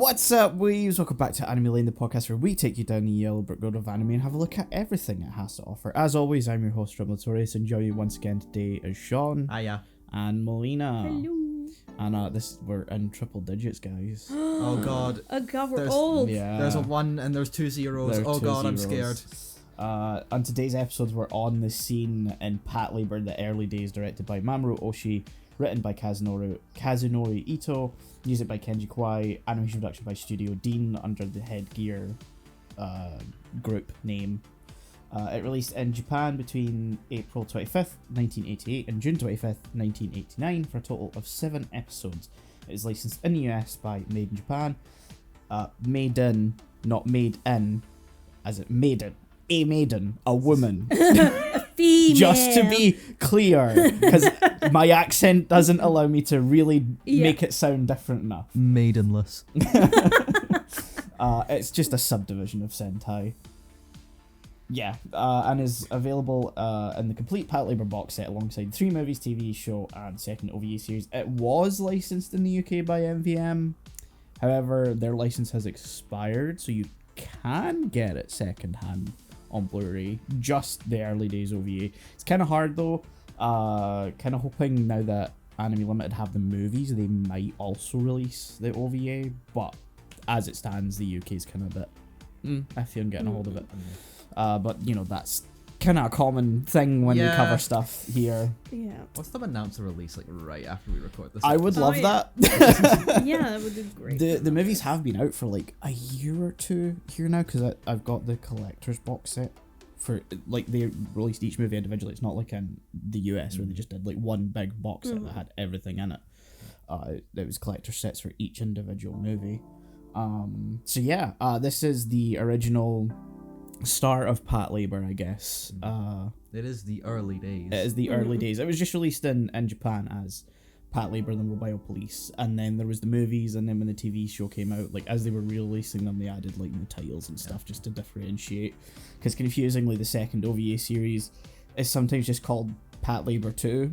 What's up, weaves? Welcome back to Anime Lane, the podcast where we take you down the yellow brick road of anime and have a look at everything it has to offer. As always, I'm your host, Notorious, and joining you once again today is Shaun. Hiya. And Melina. Hello. And we're in triple digits, guys. Oh god. Oh god, we're There's- old. Yeah. There's a 1 and there's 2 zeros. There are Oh two god, I'm zeros. scared. On today's episodes, we're on the scene in Patlabor, the early days, directed by Mamoru Oshii, written by Kazunori Ito, music by Kenji Kawai, animation production by Studio Dean under the Headgear group name. It released in Japan between April 25th, 1988 and June 25th, 1989 for a total of 7 episodes. It is licensed in the US by Made in Japan. Made in, not made in, as it maiden. A maiden, a woman. Female. Just to be clear, because my accent doesn't allow me to really make it sound different enough. Maidenless. It's just a subdivision of Sentai. Yeah, and is available in the complete Patlabor box set alongside 3 movies, TV show, and second OVA series. It was licensed in the UK by MVM. However, their license has expired, so you can get it secondhand on Blu-ray, just the early days OVA. It's kind of hard though. Kind of hoping now that Anime Limited have the movies, they might also release the OVA, but as it stands, the UK is kind of a bit iffy on getting a hold of it. But you know, that's kind of a common thing when we cover stuff here. Yeah. What's the announce a release like right after we record this? I would love yeah. that. Yeah, that would be great. The movies have been out for like a year or two here now, because I've got the collector's box set for, like, they released each movie individually. It's not like in the US where they just did like one big box set that had everything in it. It was collector sets for each individual movie. So yeah, this is the original start of Patlabor, I guess. It is the early days. It is the early days. It was just released in Japan as Patlabor the Mobile Police, and then there was the movies, and then when the TV show came out, like as they were releasing them, they added like new titles and stuff just to differentiate. Because confusingly, the second OVA series is sometimes just called Patlabor 2.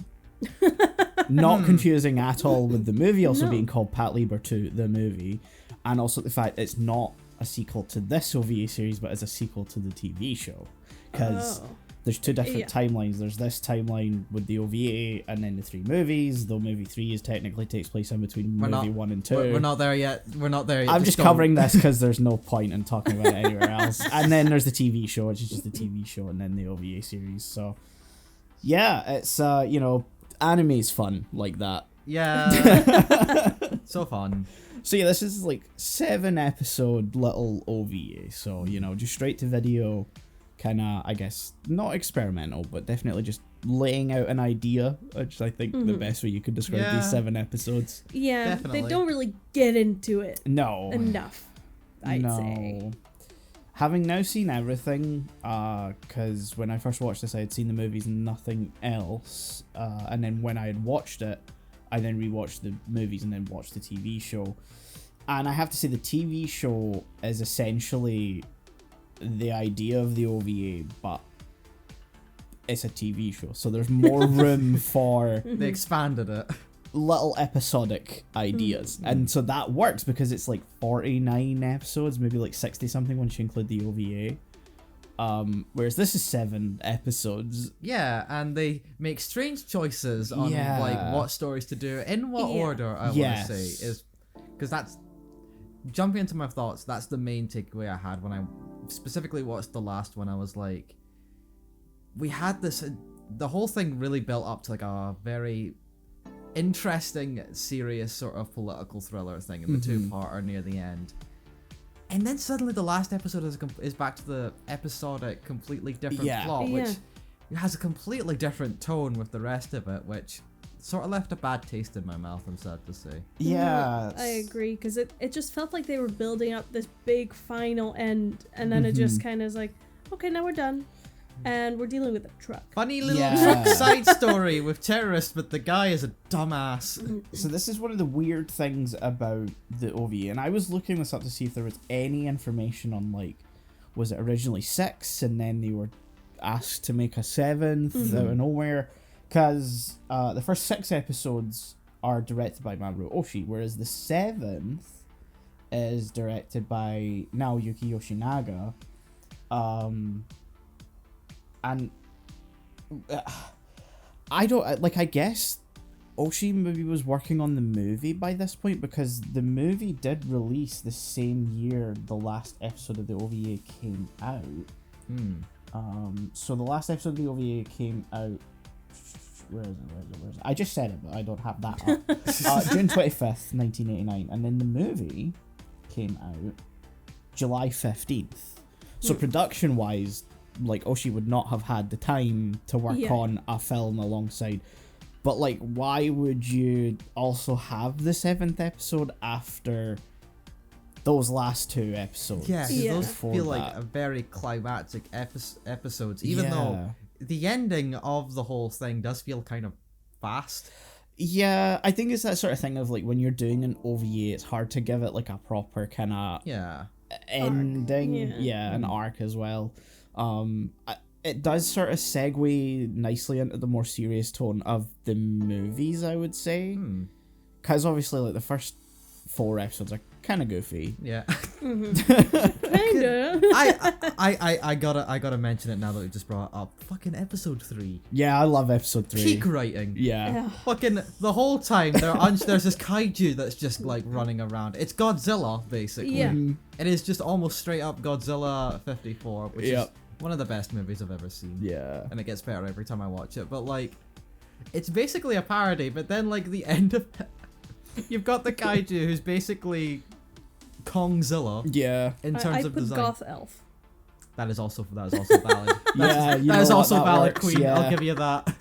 Not confusing at all with the movie also being called Patlabor 2, the movie, and also the fact it's not a sequel to this OVA series, but as a sequel to the TV show, because there's 2 different timelines. There's this timeline with the OVA, and then the 3 movies. Though movie 3 is technically takes place in between movie 1 and 2. We're not there yet. I'm just covering this because there's no point in talking about it anywhere else. And then there's the TV show, which is just the TV show, and then the OVA series. So yeah, it's you know, anime's fun like that. Yeah. So fun. So yeah, this is like 7 episode little OVA, so you know, just straight to video, kind of, I guess, not experimental, but definitely just laying out an idea, which I think the best way you could describe these 7 episodes. Yeah, Definitely. they don't really get into it No. enough, I'd say. Having now seen everything, because when I first watched this, I had seen the movies and nothing else, and then when I had watched it, I then rewatched the movies and then watched the TV show. And I have to say, the TV show is essentially the idea of the OVA, but it's a TV show. So there's more room for They expanded it. little episodic ideas. And so that works because it's like 49 episodes, maybe like 60 something once you include the OVA. Whereas this is 7 episodes. Yeah, and they make strange choices on like what stories to do in what order. I want to say is because that's jumping into my thoughts. That's the main takeaway I had when I specifically watched the last one. I was like, we had this. The whole thing really built up to like a very interesting, serious sort of political thriller thing, and the 2-parter near the end. And then suddenly the last episode is back to the episodic, completely different plot, which has a completely different tone with the rest of it, which sort of left a bad taste in my mouth, I'm sad to say. Yeah. I agree, because it just felt like they were building up this big final end, and then it just kind of is like, okay, now we're done. And we're dealing with a truck. Funny little truck side story with terrorists, but the guy is a dumbass. So this is one of the weird things about the OVA, and I was looking this up to see if there was any information on, like, was it originally 6 and then they were asked to make a 7th out of nowhere? Because the first 6 episodes are directed by Mamoru Oshii, whereas the 7th is directed by Naoyuki Yoshinaga. And I don't like. I guess Oshii maybe was working on the movie by this point, because the movie did release the same year the last episode of the OVA came out. So the last episode of the OVA came out. Where is it? I just said it, but I don't have that up. June 25th, 1989, and then the movie came out July 15th. So production-wise, like, Oshii would not have had the time to work on a film alongside. But, like, why would you also have the 7th episode after those last 2 episodes? Yeah, those feel like a very climactic episodes, even though the ending of the whole thing does feel kind of fast. Yeah, I think it's that sort of thing of, like, when you're doing an OVA, it's hard to give it, like, a proper kind of ending. An arc as well. It does sort of segue nicely into the more serious tone of the movies, I would say. Because obviously, like, the first 4 episodes are kind of goofy. Yeah. Kinda. I gotta mention it now that we just brought it up. Fucking episode 3. Yeah, I love episode 3. Peak writing. Yeah. Fucking the whole time there's this kaiju that's just like running around. It's Godzilla basically. Yeah. It is just almost straight up Godzilla 54, which is one of the best movies I've ever seen. Yeah. And it gets better every time I watch it. But like, it's basically a parody. But then like the end of it, you've got the kaiju who's basically Kongzilla. Yeah. In terms of put design. Goth Elf. That is also valid. That is also valid, works, Queen. yeah. I'll give you that.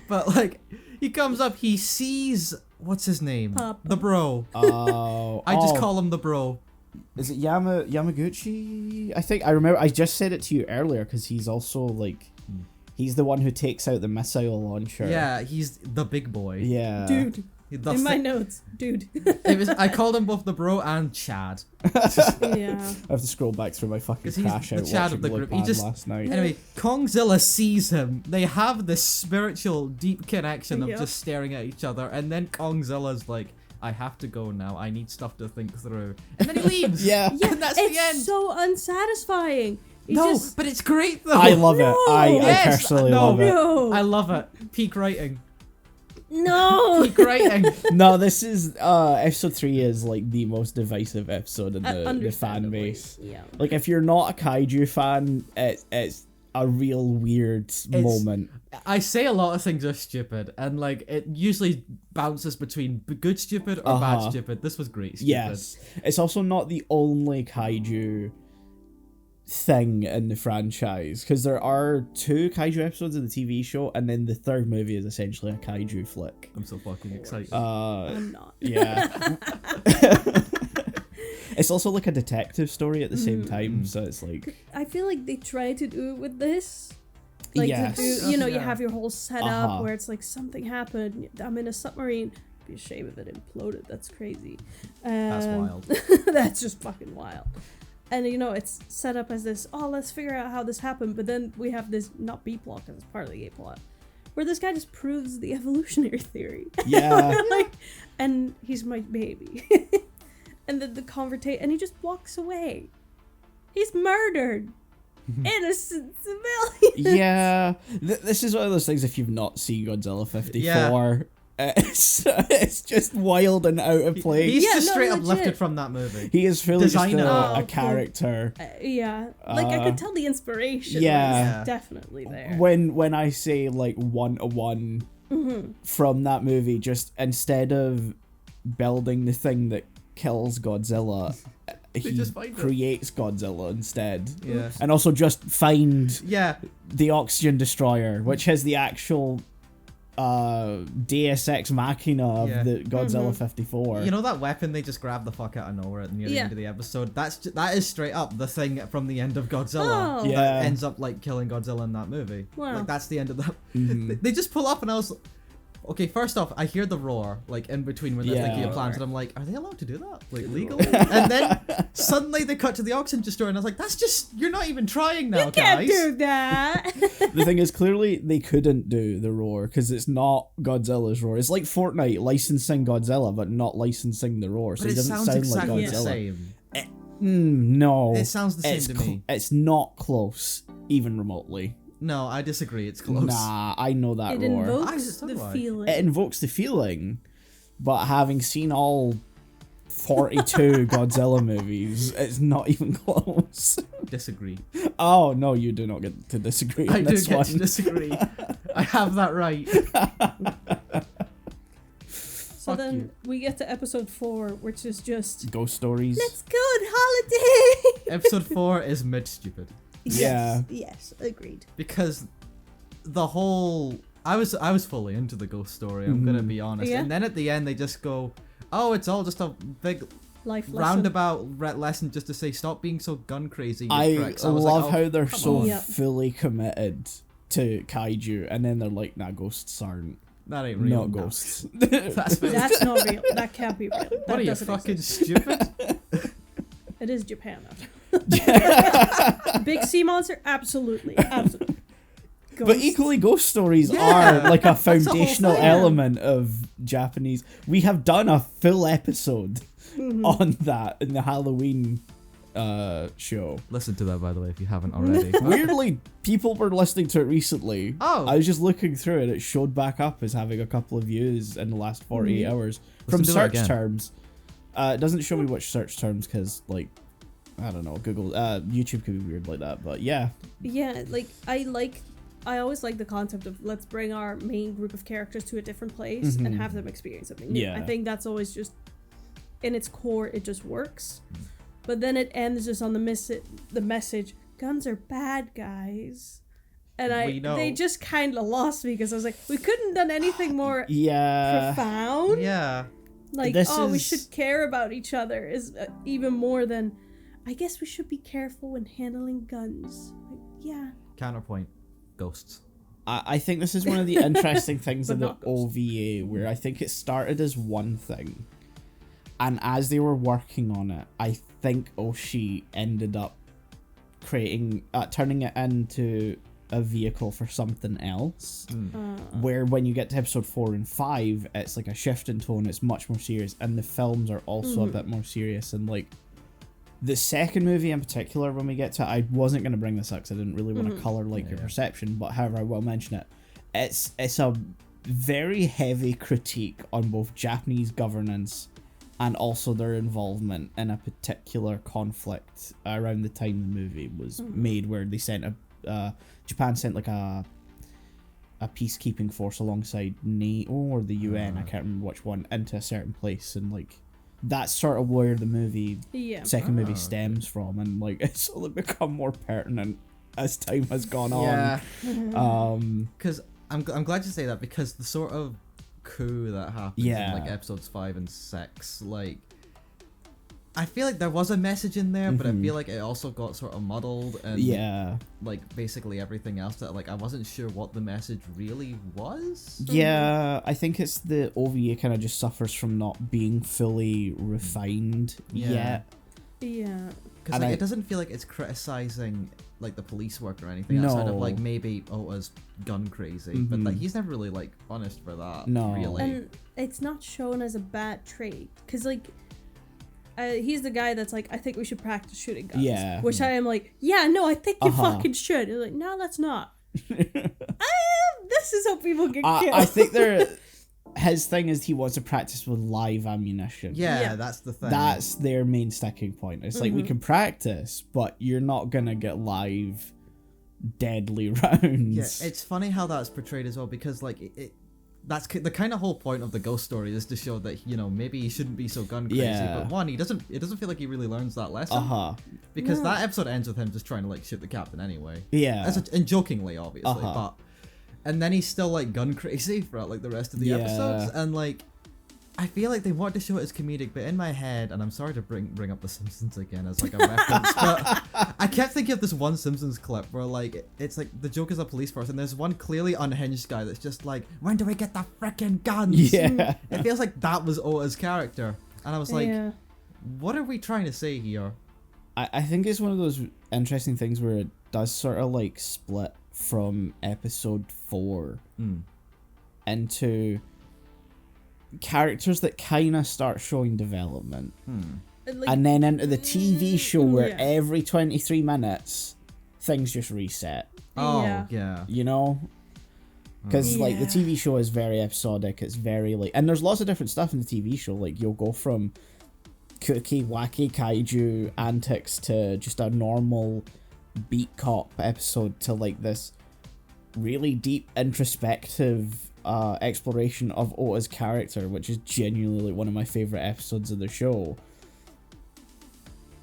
But like, he comes up, he sees what's his name, Papa. the bro. I just call him the bro. Is it Yamaguchi? I think I remember. I just said it to you earlier because he's also like, he's the one who takes out the missile launcher. Yeah, he's the big boy. Yeah, Dude. In my notes, dude. I called him both the bro and Chad. Yeah. I have to scroll back through my fucking 'Cause he's crash the out Chad watching of the Blood group. He Bad just- last night. Anyway, Kongzilla sees him. They have this spiritual, deep connection of Yeah. just staring at each other, and then Kongzilla's like, I have to go now. I need stuff to think through. And then he leaves. Yeah. And that's the end. It's so unsatisfying. But it's great though. I love it. I Yes, personally no. love it. No. I love it. Peak writing. No. Peak writing. No, this is episode 3 is like the most divisive episode in the fan Understandably, base. Yeah. Like, if you're not a kaiju fan, it's a real weird moment. I say a lot of things are stupid, and like it usually bounces between good stupid or bad stupid. This was great stupid. Yes, it's also not the only kaiju thing in the franchise, because there are 2 kaiju episodes of the TV show, and then the 3rd movie is essentially a kaiju flick. I'm so fucking excited. I'm not. Yeah. It's also like a detective story at the same time, so it's like, I feel like they try to do it with this. Like, yes. to do, you know, you Yeah. have your whole setup where it's like something happened. I'm in a submarine. It'd be a shame if it imploded. That's crazy. That's wild. That's just fucking wild. And you know, it's set up as this, let's figure out how this happened, but then we have this, not B plot, because it's part of the A plot, where this guy just proves the evolutionary theory. yeah. Like, and he's my baby. And then the conversation, and he just walks away. He's murdered. Innocent civilians. Yeah. This is one of those things, if you've not seen Godzilla 54, it's just wild and out of place. He's Yeah, just no, straight up legit. lifted from that movie. He is fully just Designer. a Cool. character. Yeah. Like, I could tell the inspiration yeah. was definitely there. When I say like 1-to-1 from that movie, just instead of building the thing that kills Godzilla, he just find it. creates Godzilla instead. Yeah. And also just find Yeah. the oxygen destroyer, which has the actual Deus Ex Machina of the Godzilla 54. You know that weapon they just grabbed the fuck out of nowhere near the end of the episode? That is straight up the thing from the end of Godzilla Oh. Yeah. that ends up like killing Godzilla in that movie. Wow. Like that's the end of that. They just pull up and I was okay, first off, I hear the roar, like, in between when they're thinking of plans, and I'm like, are they allowed to do that? Like, legally? And then, suddenly, they cut to the oxygen destroyer, and I was like, that's just, you're not even trying now, You can't guys. do that. The thing is, clearly, they couldn't do the roar, because it's not Godzilla's roar. It's like Fortnite licensing Godzilla, but not licensing the roar, so But it it doesn't sounds sound exactly like the Godzilla. same. No. It sounds the same to me. It's not close, even remotely. No, I disagree. It's close. Nah, I know that It roar. invokes the feeling. It invokes the feeling, but having seen all 42 Godzilla movies, it's not even close. Disagree. Oh, no, you do not get to disagree on I do this get one. to disagree. I have that right. So then we get to episode 4, which is just Ghost stories. let's go on holiday. Episode 4 is mid-stupid. Yeah. Yes, agreed. Because the whole... I was fully into the ghost story, I'm gonna be honest. Yeah. And then at the end they just go, oh, it's all just a big Life lesson. roundabout lesson just to say stop being so gun crazy. I pricks." love was like, oh, how they're come so on. Yep. fully committed to kaiju, and then they're like, nah, ghosts aren't. That ain't real. Not No. ghosts. That's That's not real. That can't be real. That what are you, doesn't fucking exist. stupid? It is Japan. Big sea monster? Absolutely. Absolutely. But Ghosts? equally, ghost stories Yeah, are like a that's the whole foundational thing. element of Japanese. We have done a full episode on that in the Halloween show. Listen to that, by the way, if you haven't already. Weirdly, people were listening to it recently. Oh. I was just looking through it. It showed back up as having a couple of views in the last 48 hours from Listen to it search again. terms. It doesn't show me which search terms because, like, I don't know, Google, YouTube could be weird like that. But yeah, Yeah, I always like the concept of let's bring our main group of characters to a different place and have them experience something new. Yeah. I think that's always just, in its core, it just works. But then it ends just on the message, guns are bad, guys. And We know. they just kind of lost me because I was like, we couldn't have done anything more yeah. profound. Yeah. Like, This we is- should care about each other is even more than, I guess we should be careful when handling guns. Like, yeah. Counterpoint. Ghosts. I think this is one of the interesting things But of the not ghosts. OVA, where I think it started as one thing, and as they were working on it, I think Oshii ended up turning it into a vehicle for something else. Where when you get to episode 4 and 5, it's like a shift in tone. It's much more serious, and the films are also a bit more serious. And like the second movie in particular, when we get to it, I wasn't going to bring this up because I didn't really want to color like your perception, but however, I will mention it. It's a very heavy critique on both Japanese governance and also their involvement in a particular conflict around the time the movie was made, where they sent Japan sent like a peacekeeping force alongside NATO or the UN, I can't remember which one, into a certain place, and like that's sort of where the second movie stems from, and like it's only become more pertinent as time has gone on. Yeah. Because I'm glad you say that, because the sort of coup that happens in like episodes 5 and 6, like I feel like there was a message in there, but I feel like it also got sort of muddled and like basically everything else that like I wasn't sure what the message really was. Yeah, I think it's the OVA kind of just suffers from not being fully refined yet. Yeah. Because like, it doesn't feel like it's criticizing like the police work or anything outside of like maybe Ota's gun crazy, but like he's never really like punished for that. No. Really. And it's not shown as a bad trait, because like he's the guy that's like, I think we should practice shooting guns. Yeah. Which I am like, yeah, no, I think you fucking should. He's like, no, let's not. This is how people get killed. I think his thing is he wants to practice with live ammunition. Yeah, that's the thing. That's their main sticking point. It's like, we can practice, but you're not gonna get live deadly rounds. Yeah, it's funny how that's portrayed as well, because like that's the kind of whole point of the ghost story, is to show that, you know, maybe he shouldn't be so gun crazy. Yeah. But one, it doesn't feel like he really learns that lesson. Because that episode ends with him just trying to like shoot the captain anyway. Yeah. And jokingly, obviously, but and then he's still like gun crazy throughout like the rest of the episodes, and like I feel like they wanted to show it as comedic, but in my head, and I'm sorry to bring up The Simpsons again as like a reference, but I kept thinking of this one Simpsons clip where like it's like the joke is a police force, and there's one clearly unhinged guy that's just like, when do we get the frickin' guns? Yeah. It feels like that was Ota's character, and I was like, what are we trying to say here? I think it's one of those interesting things where it does sort of like split from episode 4 into characters that kind of start showing development, Like, and then into the TV show where yeah. every 23 minutes things just reset. Oh, yeah. You know? Because like the Yeah. TV show is very episodic. It's very like, and there's lots of different stuff in the TV show. Like you'll go from kooky, wacky kaiju antics to just a normal beat cop episode to like this really deep introspective exploration of Ota's character, which is genuinely like one of my favorite episodes of the show.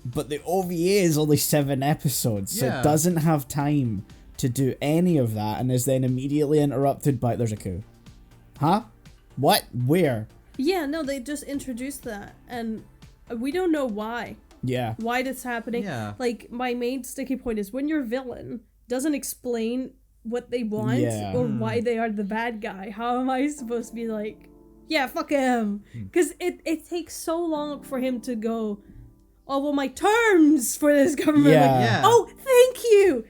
But the OVA is only 7 episodes, so it doesn't have time to do any of that, and is then immediately interrupted by there's a coup. Huh? What? Where? Yeah, no, they just introduced that, and we don't know why. Yeah. Why this happening. Yeah. Like, my main sticky point is when your villain doesn't explain what they want or why they are the bad guy, how am I supposed to be like, yeah, fuck him? Because it takes so long for him to go, oh, well, my terms for this government. Yeah. Like, Yeah. oh, thank you,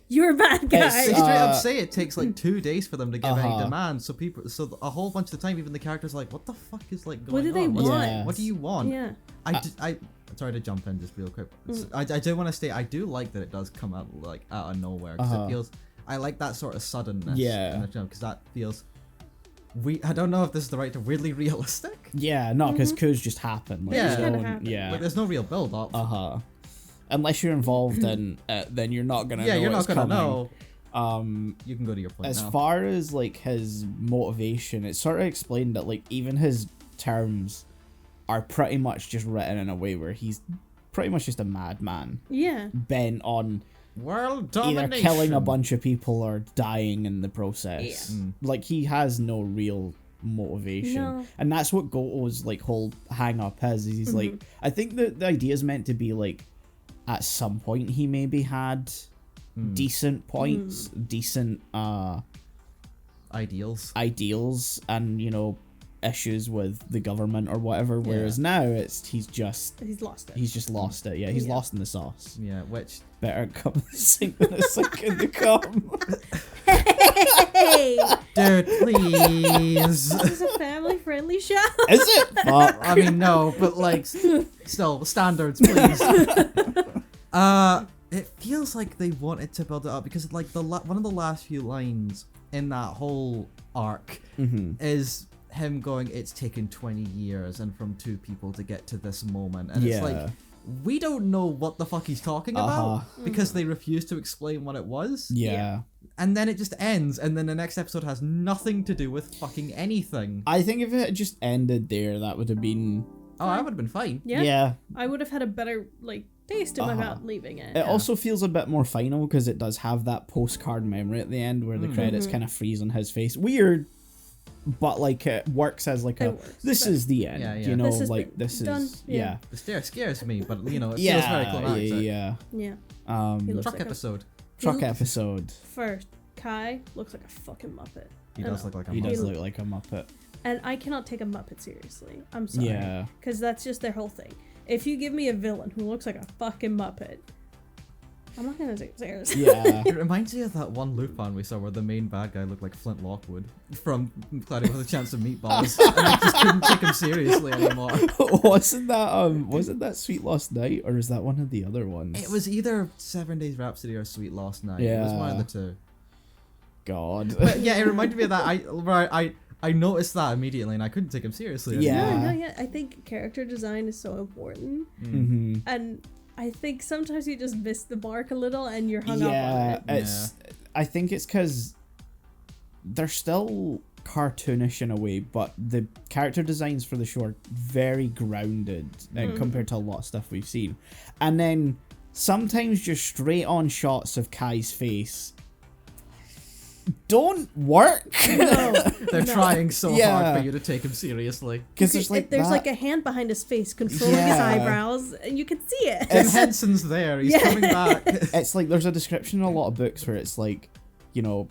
you're a bad guy. They straight up say it takes like 2 days for them to give any demands. So a whole bunch of the time, even the characters are like, what the fuck is like going on? What do they want? What do you want? Yeah. Sorry to jump in just real quick. I do want to say I do like that it does come out like out of nowhere because it feels. I like that sort of suddenness. Yeah. Because that feels. I don't know if this is the right term. Weirdly realistic. Yeah, no, because coups just happen. Like, Yeah. you Kinda don't- happen. yeah. Like there's no real build up. Unless you're involved in it, then you're not gonna. Yeah, know you're not it's gonna coming. know. You can go to your point As now. far as like his motivation, it's sort of explained that like even his terms are pretty much just written in a way where he's pretty much just a madman Yeah. bent on World either domination. killing a bunch of people or dying in the process. Yeah. Like he has no real motivation, No. and that's what Goto's like whole hang up is. He's like, I think that the idea is meant to be like, at some point he maybe had decent points, decent Ideals. ideals, and you know, issues with the government or whatever. Whereas now he's just He's lost it. lost it. Yeah, he's Yeah. lost in the sauce. Yeah, which Better come sink than a sink in the cum. Hey! dude, please. This is a family-friendly show. Is it? Fuck. I mean, no, but like, still standards, please. It feels like they wanted to build it up because like one of the last few lines in that whole arc is him going, "It's taken 20 years and from 2 people to get to this moment," and it's like. We don't know what the fuck he's talking about because they refuse to explain what it was. Yeah. And then it just ends, and then the next episode has nothing to do with fucking anything. I think if it had just ended there, that would have been. Oh, I would have been fine. Yeah. I would have had a better taste in my Uh-huh. mouth leaving it. It also feels a bit more final because it does have that postcard memory at the end where the credits kind of freeze on his face. Weird, but like it works as like It a. works, This but- is the end. Yeah, yeah. You know, This has like been this done, is yeah. The stare scares me, but you know, it yeah, feels very climactic. yeah. Yeah. Um, He looks Truck like episode. truck looks- episode. First, Kai looks like a fucking Muppet. He does look like a He does monster. look like a Muppet. And I cannot take a Muppet seriously. I'm sorry. Yeah. Because that's just their whole thing. If you give me a villain who looks like a fucking Muppet, I'm not gonna take it seriously. Yeah. It reminds me of that one Lupin we saw where the main bad guy looked like Flint Lockwood from Cloudy with a Chance of Meatballs, and I just couldn't take him seriously anymore. wasn't that Sweet Lost Night, or is that one of the other ones? It was either 7 Days Rhapsody or Sweet Lost Night. It was one of Yeah. the two. God. But yeah, it reminded me of that. I noticed that immediately, and I couldn't take him seriously. Yeah. No, I think character design is so important. Mm-hmm. And I think sometimes you just miss the mark a little and you're hung up on Yeah, it. it's. I think it's because they're still cartoonish in a way, but the character designs for the show are very grounded compared to a lot of stuff we've seen. And then sometimes just straight on shots of Kai's face don't work. No, They're trying so Yeah. hard for you to take him seriously. Because there's like there's that. like a hand behind his face controlling his Yeah. eyebrows, and you can see it. Tim Henson's there. He's Yeah. coming back. It's like there's a description in a lot of books where it's like, you know,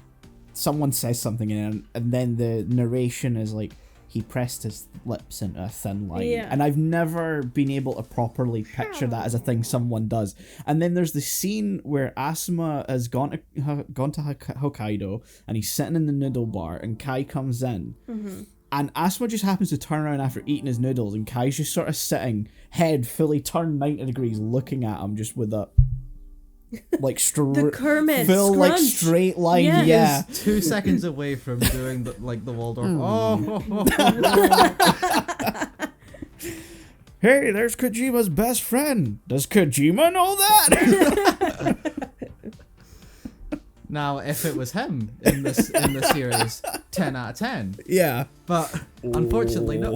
someone says something and then the narration is like he pressed his lips into a thin line. Yeah. And I've never been able to properly picture that as a thing someone does. And then there's the scene where Asuma has gone to Hokkaido and he's sitting in the noodle bar and Kai comes in And Asuma just happens to turn around after eating his noodles, and Kai's just sort of sitting, head fully turned 90 degrees, looking at him just with a like the Kermit full scrunch. like straight line. Yeah. Yeah. He is 2 seconds away from doing the Waldorf. Hey, there's Kojima's best friend. Does Kojima know that? Now, if it was him in the series, 10 out of 10. Yeah. But unfortunately, no.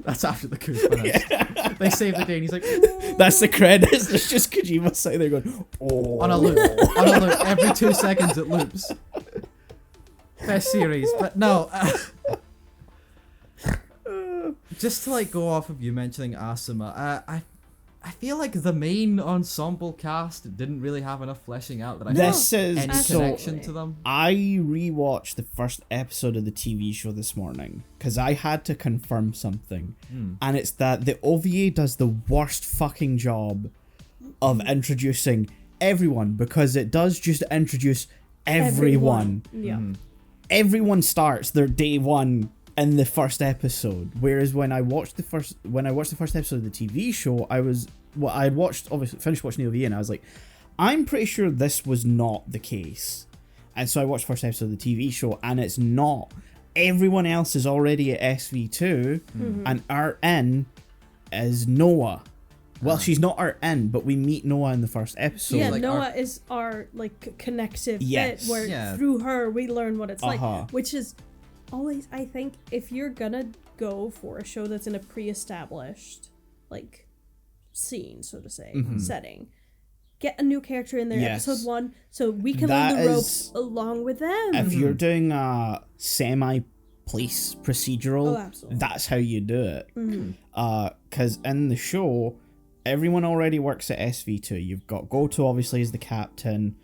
That's after the coup finished. Yeah. They save the day, and he's like, "Ooh." That's the credits. It's just Kojima sitting there going, oh. On a loop. Every 2 seconds it loops. Best series, but no. Just to like go off of you mentioning Asuma, I feel like the main ensemble cast didn't really have enough fleshing out that I This had is any connection to them. I rewatched the first episode of the TV show this morning because I had to confirm something, and it's that the OVA does the worst fucking job of introducing everyone, because it does just introduce everyone. Yeah. Everyone starts their day one in the first episode, whereas when I watched the first episode of the TV show, I had watched, obviously finished watching the OVA, and I was like, I'm pretty sure this was not the case. And so I watched the first episode of the TV show, and it's not. Everyone else is already at SV2, and our in is Noah. Well, she's not our in, but we meet Noah in the first episode. Yeah, like Noah is our like connective Yes. bit where through her we learn what it's like, which is always, I think, if you're gonna go for a show that's in a pre-established like scene, so to say, setting, get a new character in there, episode 1, so we can learn the ropes along with them. If you're doing a semi-police procedural, that's how you do it. Because in the show, everyone already works at SV2. You've got Goto, obviously, as the captain.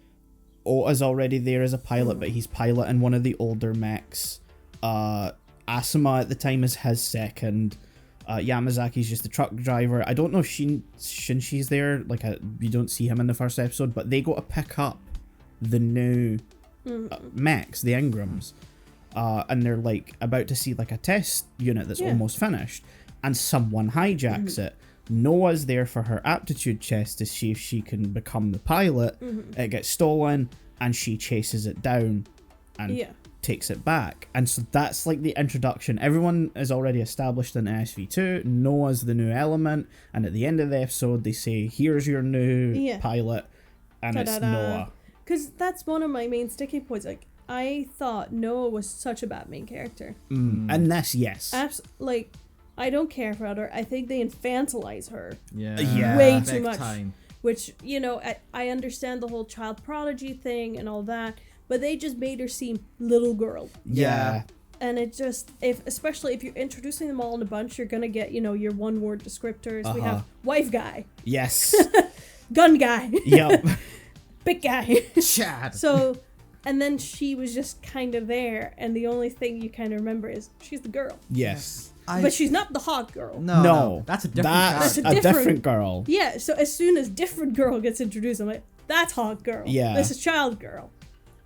Ota's already there as a pilot, but he's piloting one of the older mechs. Asuma at the time is his second. Yamazaki's just the truck driver. I don't know if Shinshi's there. Like, you don't see him in the first episode, but they go to pick up the new mechs, the Ingrams. And they're like about to see like a test unit that's almost finished, and someone hijacks it. Noah's there for her aptitude test to see if she can become the pilot. It gets stolen, and she chases it down and takes it back. And so that's like the introduction. Everyone is already established in SV2. Noah's the new element, and at the end of the episode they say, here's your new pilot, and it's Noah. Because that's one of my main sticking points. Like, I thought Noah was such a bad main character. And this, yes. Like, I don't care about her. I think they infantilize her. Yeah. Way too much. Time. Which, you know, I understand the whole child prodigy thing and all that, but they just made her seem little girl. Yeah. And it just, especially if you're introducing them all in a bunch, you're gonna get, you know, your one-word descriptors. We have wife guy. Yes. Gun guy. Yep. Big guy. Chad. So, and then she was just kind of there, and the only thing you kind of remember is she's the girl. Yes. But she's not the hot girl. No. That's a different That's character. a different girl. Yeah, so as soon as different girl gets introduced, I'm like, that's hot girl. Yeah. This is child girl.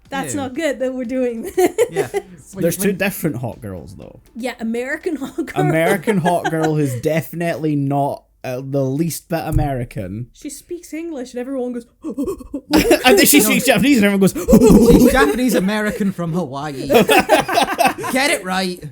That's not good that we're doing this. Yeah. There's two different hot girls, though. Yeah, American hot girl. American hot girl who's definitely not the least bit American. She speaks English and everyone goes, And then she speaks Japanese and everyone goes, She's Japanese American from Hawaii. Get it right.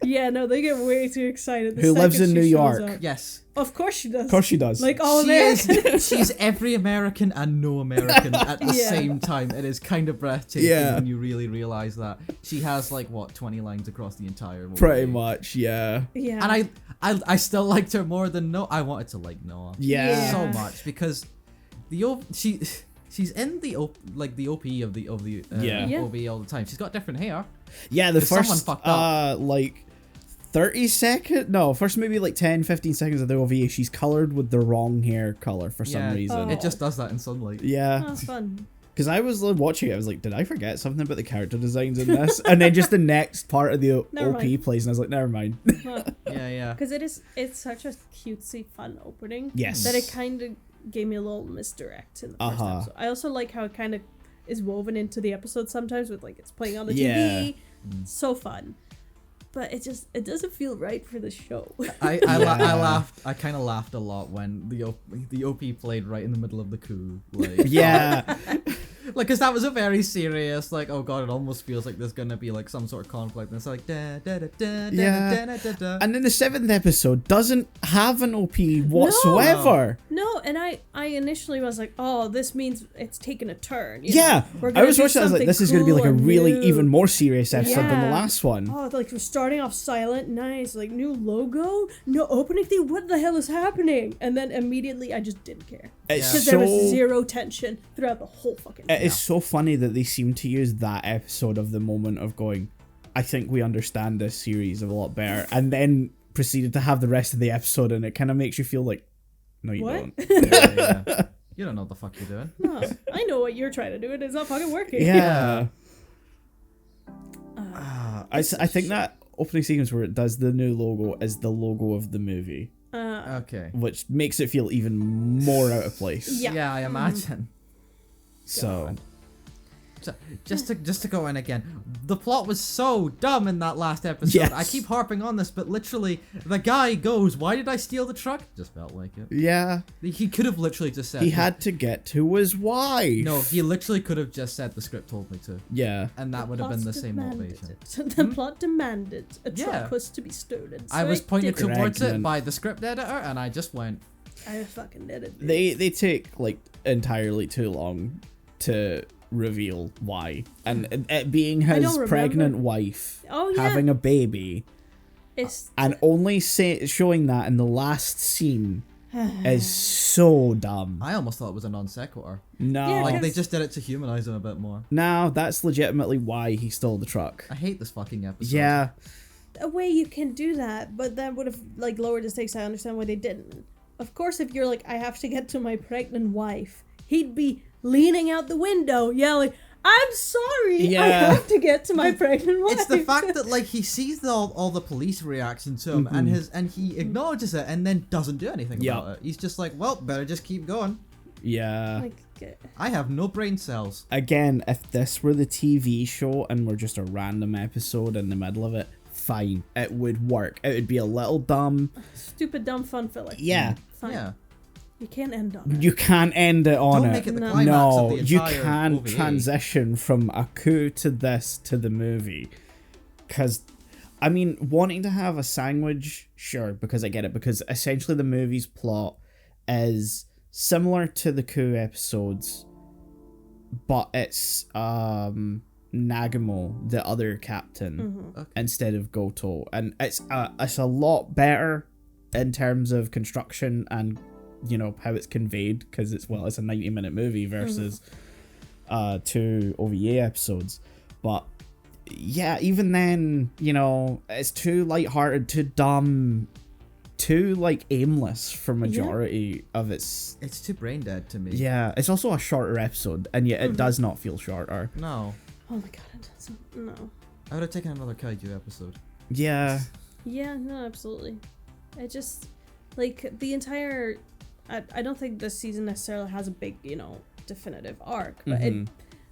yeah, no, they get way too excited. Who lives in New York. Up. Yes. Of course she does. Of course she does. Like all Americans. She's every American and no American at the same time. It is kind of breathtaking when you really realize that. She has like, 20 lines across the entire movie. Pretty much, yeah. Yeah. And I still liked her more than Noah. I wanted to like Noah. Yeah. So much, because she's in the OP of the OV all the time. She's got different hair. Yeah, the someone first fucked up. like 30 seconds, no, first maybe like 10-15 seconds of the OVA, she's colored with the wrong hair color for some reason. It just does that in sunlight. Yeah. Oh, fun. Because I was watching it, I was like, did I forget something about the character designs in this? And then just the next part of the OP plays, and I was like, never mind. Yeah. Because it's such a cutesy, fun opening. Yes. That it kind of gave me a little misdirect in the first episode. I also like how it kind of is woven into the episode sometimes with like it's playing on the TV, So fun. But it doesn't feel right for the show. I laughed. I kind of laughed a lot when the OP played right in the middle of the coup. Like, yeah. Like, cause that was a very serious, like, oh god, it almost feels like there's gonna be like some sort of conflict, and it's like da da da da da da da da. And then the 7th episode doesn't have an OP whatsoever. No, and I initially was like, oh, this means it's taken a turn. Yeah, I was watching. I was like, this is gonna be like a really even more serious episode than the last one. Oh, like we're starting off silent, nice, like new logo, no opening theme. What the hell is happening? And then immediately, I just didn't care because there was zero tension throughout the whole fucking. It's so funny that they seem to use that episode of the moment of going, I think we understand this series a lot better, and then proceeded to have the rest of the episode, and it kind of makes you feel like, no, you don't. Yeah. You don't know what the fuck you're doing. No, I know what you're trying to do, and it's not fucking working. Yeah. I think that opening sequence where it does the new logo is the logo of the movie. Okay. Which makes it feel even more out of place. Yeah, I imagine. So, just to go in again, the plot was so dumb in that last episode. Yes. I keep harping on this, but literally, the guy goes, "Why did I steal the truck?" Just felt like it. Yeah. He could have literally just said. He had to get to his wife. No, he literally could have just said the script told me to. Yeah. And that would have been the same motivation. The plot demanded a truck was to be stolen. So I was pointed towards Pregnant. it by the script editor, and I just went. I fucking did it. Dude. They take like entirely too long to reveal why, and it being his pregnant wife having a baby, and only showing that in the last scene is so dumb. I almost thought it was a non sequitur. No, like they just did it to humanize him a bit more. No, that's legitimately why he stole the truck. I hate this fucking episode. Yeah, a way you can do that, but that would have like lowered the stakes. I understand why they didn't. Of course, if you're like, I have to get to my pregnant wife, he'd be leaning out the window yelling, I'm sorry, I have to get to my pregnant wife. It's the fact that like he sees all the police reaction to him and he acknowledges it and then doesn't do anything about it. He's just like, well, better just keep going. Yeah. Like, I have no brain cells. Again, if this were the TV show and we're just a random episode in the middle of it, fine. It would work. It would be a little dumb. Stupid, dumb fun filler. Yeah. Fine. Yeah. You can't end on it. You can't end it on Don't it. make it the climax of the you entire can't OVA. transition from a coup to this to the movie. Because, I mean, wanting to have a sandwich, sure, because I get it. Because essentially the movie's plot is similar to the coup episodes, but it's Nagamo, the other captain, instead of Goto. And it's a lot better in terms of construction and, you know, how it's conveyed, because it's a 90-minute movie versus 2 OVA episodes. But yeah, even then, you know, it's too lighthearted, too dumb, too like aimless for majority of its. It's too brain dead to me. Yeah, it's also a shorter episode, and yet it does not feel shorter. No. Oh my god, it doesn't. No. I would have taken another Kaiju episode. Yeah. Yeah, no, absolutely. I just like the entire. I don't think this season necessarily has a big, you know, definitive arc, but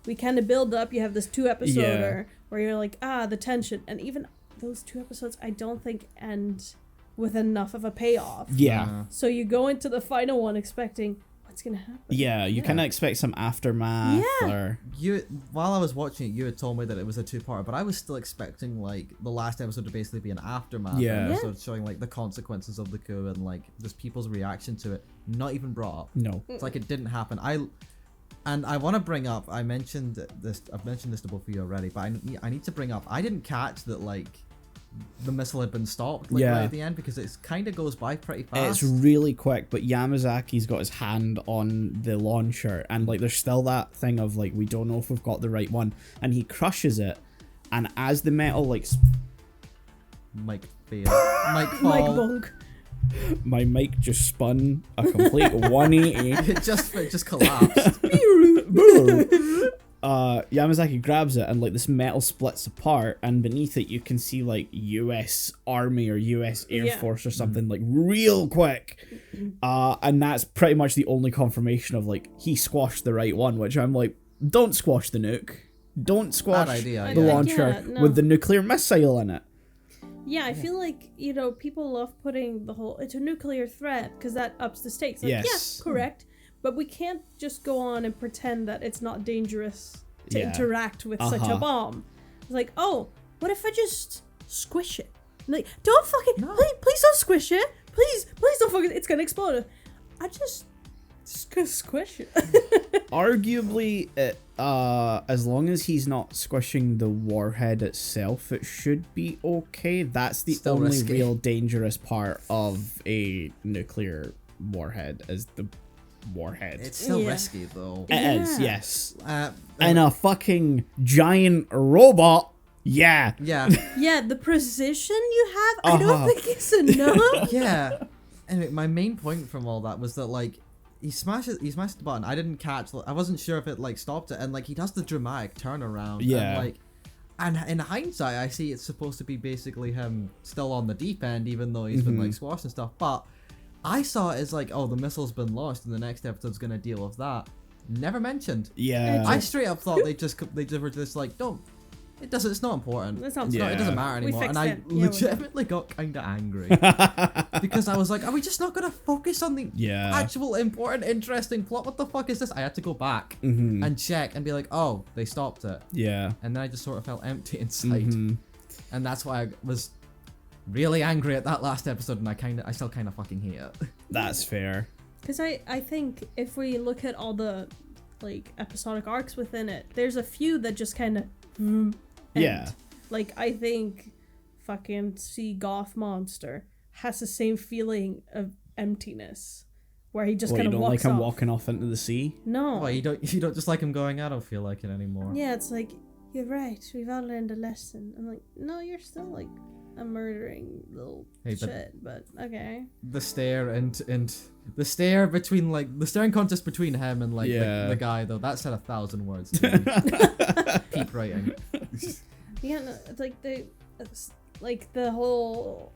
we kind of build up. You have this 2-episoder where you're like, the tension, and even those 2 episodes, I don't think end with enough of a payoff. Yeah. So you go into the final one expecting what's gonna happen. Yeah, you kind of expect some aftermath. Yeah. Or While I was watching it, you had told me that it was a 2-part, but I was still expecting like the last episode to basically be an aftermath episode showing like the consequences of the coup and like just people's reaction to it. Not even brought up. No. It's like it didn't happen. I want to bring up. I've mentioned this to both of you already, but I need to bring up. I didn't catch that like the missile had been stopped right at the end, because it kind of goes by pretty fast. It's really quick, but Yamazaki's got his hand on the launcher, and like there's still that thing of like, we don't know if we've got the right one, and he crushes it, and as the metal like Mike fail. Mike fall. Mike Bunk. My mic just spun a complete 180. It just collapsed. Yamazaki grabs it, and like this metal splits apart, and beneath it you can see like US Army or US Air Force or something like real quick. And that's pretty much the only confirmation of like he squashed the right one, which I'm like, don't squash the nuke. Don't squash idea, the yeah. launcher with the nuclear missile in it. Yeah, I feel like, people love putting the whole, it's a nuclear threat, because that ups the stakes. Like, Yes. yeah, correct. But we can't just go on and pretend that it's not dangerous to interact with such a bomb. It's like, oh, what if I just squish it? Like, don't fucking, please don't squish it. Please don't fucking, it's gonna explode. I just squish it. Arguably, as long as he's not squishing the warhead itself, it should be okay. That's the Still only risky. real dangerous part of a nuclear warhead is the warhead. It's still risky though. It is, yes. And a fucking giant robot, yeah. Yeah. Yeah, the precision you have, I don't think it's enough. Yeah. Anyway, my main point from all that was that like he smashed the button. I didn't catch. I wasn't sure if it like stopped it, and like he does the dramatic turnaround. Yeah. And in hindsight, I see it's supposed to be basically him still on the deep end, even though he's been like squashed and stuff. But I saw it as like, oh, the missile's been launched, and the next episode's gonna deal with that. Never mentioned. Yeah. I straight up thought they were just like, don't. It doesn't. It's not important. It's not. It doesn't matter We anymore. And fixed I it. Yeah, legitimately got kind of angry because I was like, are we just not gonna focus on the actual important, interesting plot? What the fuck is this? I had to go back and check and be like, oh, they stopped it. Yeah. And then I just sort of felt empty inside, and that's why I was really angry at that last episode, and I still kind of fucking hate it. That's fair. Because I think if we look at all the like episodic arcs within it, there's a few that just kind of yeah. Like I think fucking Sea Goth Monster has the same feeling of emptiness, where he just kind of you don't walks like him off. walking off into the sea? No. Well, you don't just like him going, I don't feel like it anymore. Yeah, it's like, you're right, we've all learned a lesson. I'm like, no, you're still like a murdering little shit, but okay. The stare and the stare between like the staring contest between him and like the guy though, that said 1,000 words to me. Peak writing. Yeah, no, it's like the whole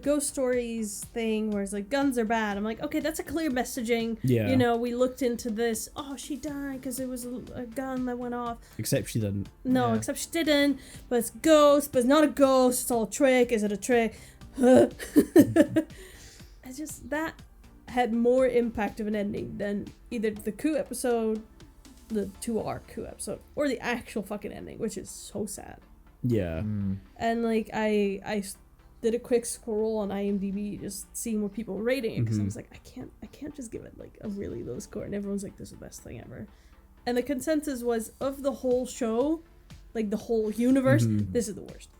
ghost stories thing where it's like guns are bad. I'm like, okay, that's a clear messaging. Yeah. We looked into this. Oh, she died because it was a gun that went off. Except she didn't. No, Yeah. except she didn't. But it's ghost. But it's not a ghost. It's all a trick. Is it a trick? It's just that had more impact of an ending than either the coup episode, the 2-arc coup episode, or the actual fucking ending, which is so sad. Yeah. And like I did a quick scroll on IMDb, just seeing what people were rating it, because I was like, I can't just give it like a really low score. And everyone's like, this is the best thing ever. And the consensus was, of the whole show, like the whole universe, this is the worst.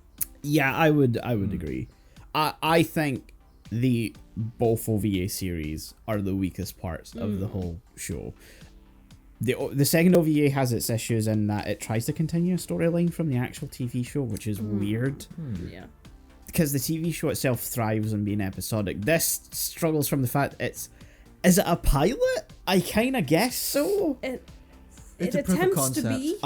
Yeah, I would agree. I think the both OVA series are the weakest parts of the whole show. The second OVA has its issues in that it tries to continue a storyline from the actual TV show, which is weird. Yeah. Because the TV show itself thrives on being episodic. This struggles from the fact is it a pilot? I kind of guess so. It's It a proof of attempts to concept. be.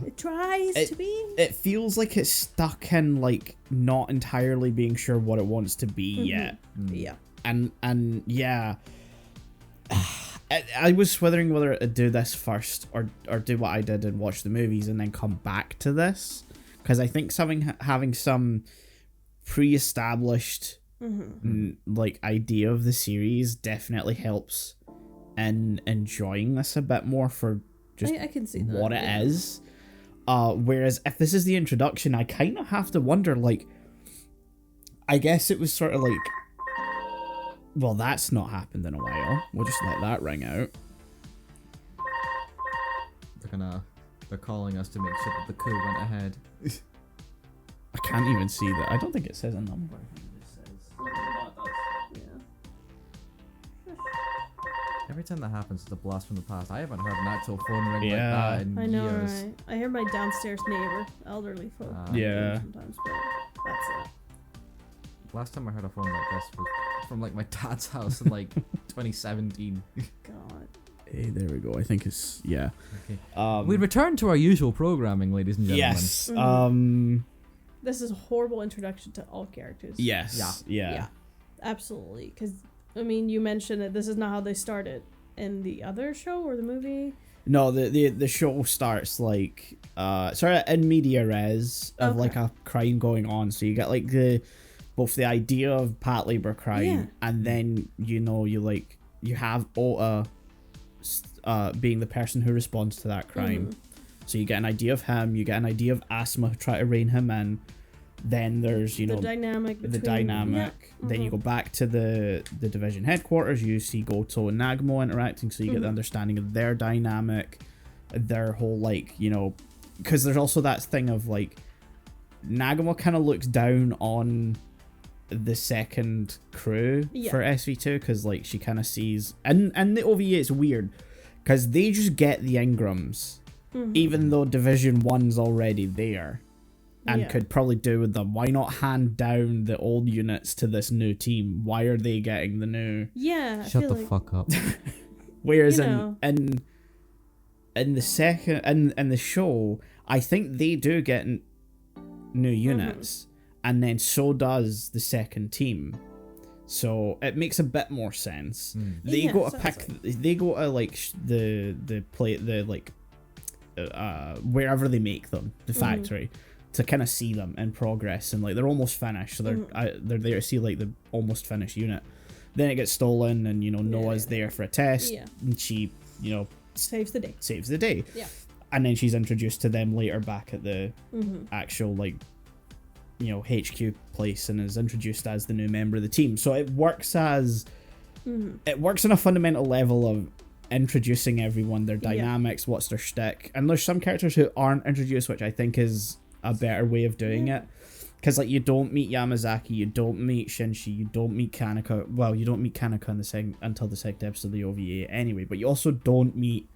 It tries to be. It feels like it's stuck in like not entirely being sure what it wants to be yet. Yeah. And yeah, I was wondering whether to do this first or do what I did and watch the movies and then come back to this, because I think having some pre-established like idea of the series definitely helps in enjoying this a bit more for just I can see that, what it is. Whereas if this is the introduction, I kind of have to wonder, like, I guess it was sort of like, well, that's not happened in a while. We'll just let that ring out. They're calling us to make sure that the coup went ahead. I can't even see that. I don't think it says a number. Every time that happens, it's a blast from the past. I haven't heard an actual phone ring like Yeah. that in I know, years. right? I hear my downstairs neighbor, elderly folk. Yeah. Sometimes, but that's it. Last time I heard a phone like this was from like my dad's house in like 2017. God. Hey, there we go. I think it's yeah. Okay. We return to our usual programming, ladies and gentlemen. Yes. This is a horrible introduction to all characters. Yes. Yeah. Absolutely. Because, I mean, you mentioned that this is not how they started in the other show or the movie. No, the show starts like sort of in media res of like a crime going on. So you get like both the idea of Patlabor crime and then you have Ota being the person who responds to that crime. So you get an idea of him, you get an idea of Asma who try to rein him in. Then there's the dynamic. Then you go back to the division headquarters. You see Goto and Nagamo interacting, so you get the understanding of their dynamic, their whole because there's also that thing of like Nagamo kind of looks down on the second crew for SV2 because like she kind of sees and the OVA it's weird because they just get the Ingrams even though Division 1's already there. And could probably do with them. Why not hand down the old units to this new team? Why are they getting the new? Yeah. Shut the fuck up. Whereas in the second in the show, I think they do get new units, and then so does the second team. So it makes a bit more sense. They go to pick. They go to like wherever they make them, the factory. To kind of see them in progress and like they're almost finished, so they're there to see like the almost finished unit. Then it gets stolen, and Noah's there for a test, and she saves the day. Yeah, and then she's introduced to them later back at the actual HQ place, and is introduced as the new member of the team. So it works as it works on a fundamental level of introducing everyone, their dynamics, what's their shtick, and there's some characters who aren't introduced, which I think is a better way of doing it, because like you don't meet Yamazaki, you don't meet Shinji, you don't meet Kaneka. Well, you don't meet Kaneka until the second episode of the OVA anyway, but you also don't meet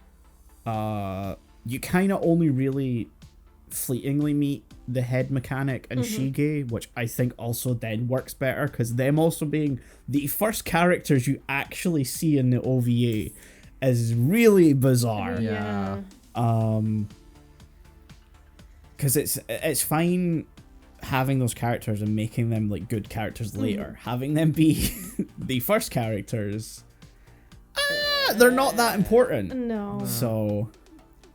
you kind of only really fleetingly meet the head mechanic and Shige, which I think also then works better because them also being the first characters you actually see in the OVA is really bizarre. Because it's fine having those characters and making them like good characters later. Having them be the first characters, they're not that important. No. So,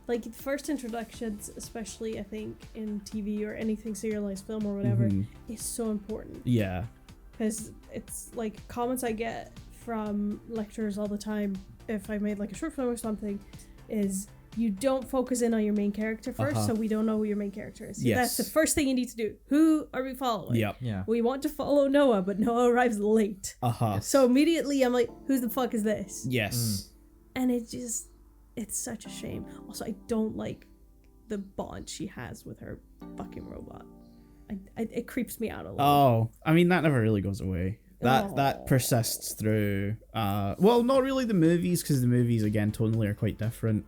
like first introductions, especially I think in TV or anything serialized film or whatever, is so important. Yeah. Because it's like comments I get from lecturers all the time if I made like a short film or something is, you don't focus in on your main character first, so we don't know who your main character is. That's the first thing you need to do. Who are we following? Yeah. We want to follow Noah, but Noah arrives late. So immediately I'm like, who the fuck is this? Yes. And it's such a shame. Also, I don't like the bond she has with her fucking robot. It creeps me out a little. Oh, I mean, that never really goes away. That persists through well, not really the movies, because the movies again tonally are quite different.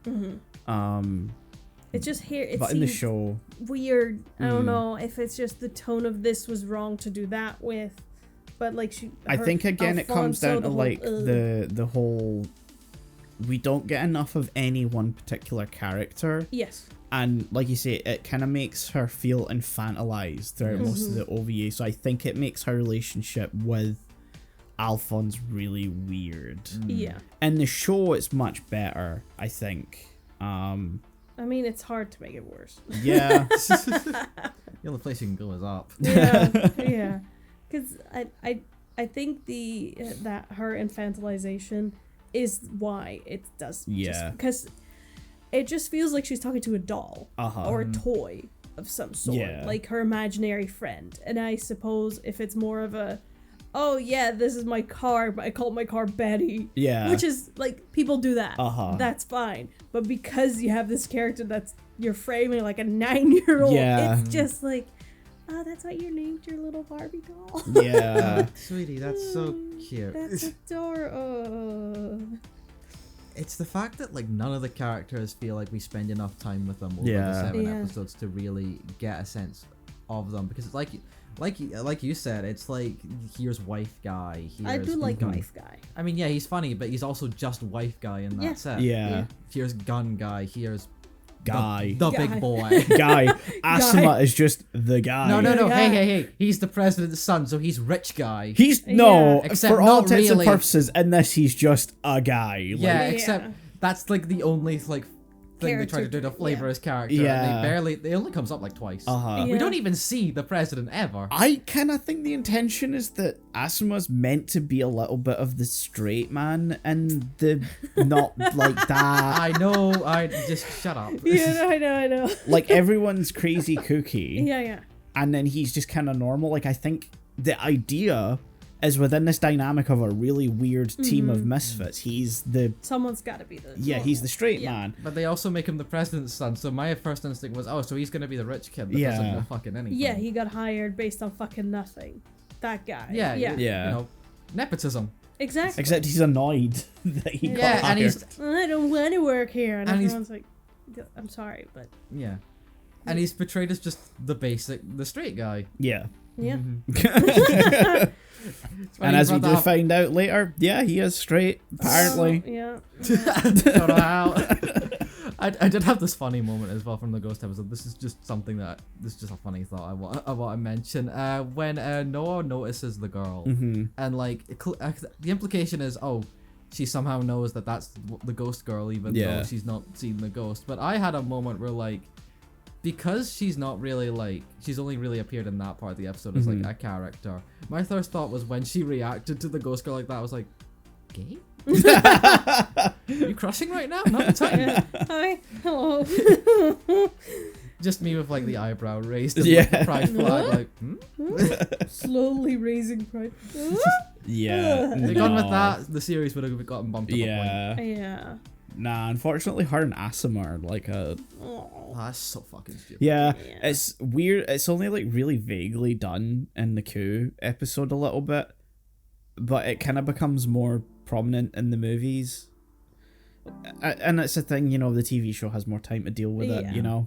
It's just here, but in the show weird. I don't know if it's just the tone of this was wrong to do that with, but like I think again it comes down to like the whole, we don't get enough of any one particular character. Yes. And like you say, it kind of makes her feel infantilized throughout most of the OVA. So I think it makes her relationship with Alphonse really weird. Yeah. In the show, it's much better, I think. I mean, it's hard to make it worse. Yeah. The only place you can go is up. Yeah. Because I think that her infantilization is why it does. Yeah. Because it just feels like she's talking to a doll or a toy of some sort, like her imaginary friend. And I suppose if it's more of a, oh yeah, this is my car, but I call my car Betty. Yeah. Which is like, people do that. That's fine. But because you have this character that's you're framing like a 9-year-old, it's just like, oh, that's what you named your little Barbie doll. Yeah. Sweetie, that's so cute. That's adorable. It's the fact that like none of the characters feel like we spend enough time with them over the 7 episodes to really get a sense of them, because it's like you said, it's like here's wife guy. I do like wife guy. I mean, yeah, he's funny, but he's also just wife guy, and that's it. Yeah. Here's gun guy. Here's guy. The big boy. Guy. Asuma is just the guy. No. Hey. He's the president's son, so he's rich guy. He's for all intents and purposes in this, he's just a guy. Except that's like the only like thing they try to do to flavor his character. Yeah. And they only comes up like twice. Uh-huh. We don't even see the president ever. I kind of think the intention is that Asima's meant to be a little bit of the straight man and the not like that. I know, I just shut up. Yeah, I know. Like everyone's crazy kooky. Yeah. And then he's just kind of normal. Like I think the idea is within this dynamic of a really weird team of misfits. He's the someone's got to be the he's the straight man. But they also make him the president's son. So my first instinct was, oh, so he's gonna be the rich kid that doesn't know fucking anything. Yeah, he got hired based on fucking nothing. That guy. Yeah. Yeah. You know, nepotism. Exactly. Except he's annoyed that he got hired. And he's I don't want to work here, and everyone's like, I'm sorry, but yeah. And he's portrayed as just the straight guy. Yeah. yeah. And as we do find out later, he is straight, apparently. Yeah. Don't know how. I did have this funny moment as well from the Ghost episode. This is just something this is just a funny thought I want to mention. When Noah notices the girl, and like the implication is, oh, she somehow knows that that's the ghost girl, even though she's not seen the ghost. But I had a moment where like, because she's not really like, she's only really appeared in that part of the episode as like a character. My first thought was when she reacted to the ghost girl like that, I was like, gay? You crushing right now? Not the time. Yeah. Hi. Hello. Just me with like the eyebrow raised and like, the pride flag, like, Slowly raising pride. If they'd gone with that, the series would have gotten bumped up a point. Yeah. Nah, unfortunately, her and Asima are like a... Oh, that's so fucking stupid. Yeah, it's weird. It's only like really vaguely done in the Q episode a little bit, but it kind of becomes more prominent in the movies. And it's a thing, you know, the TV show has more time to deal with it, you know?